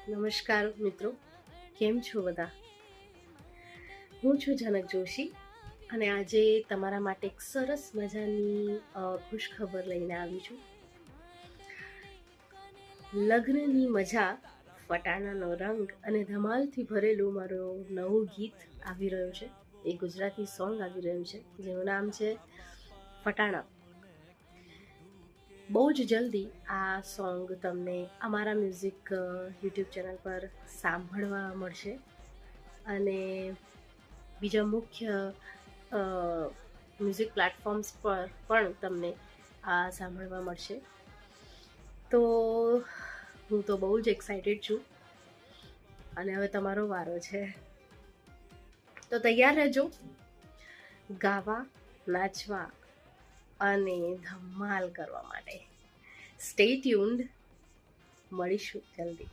નમસ્કાર મિત્રો, કેમ છો બધા? હું છું જનક જોશી અને આજે તમારા માટે એક સરસ મજાની ખુશ ખબર લઈને આવી છું. લગ્નની મજા, ફટાણાનો રંગ અને ધમાલથી ભરેલું મારું નવું ગીત આવી રહ્યું છે. એ ગુજરાતી સોંગ આવી રહ્યું છે જેનું નામ છે ફટાણા. બહુ જ જલ્દી આ સોંગ તમને અમારા મ્યુઝિક યુટ્યુબ ચેનલ પર સાંભળવા મળશે અને બીજા મુખ્ય મ્યુઝિક પ્લેટફોર્મ્સ પર પણ તમને આ સાંભળવા મળશે. તો હું તો બહુ જ એક્સાઇટેડ છું અને હવે તમારો વારો છે. તો તૈયાર રહેજો ગાવા, નાચવા અને ધમાલ કરવા માટે. સ્ટે ટ્યુન્ડ, મળીશું જલ્દી.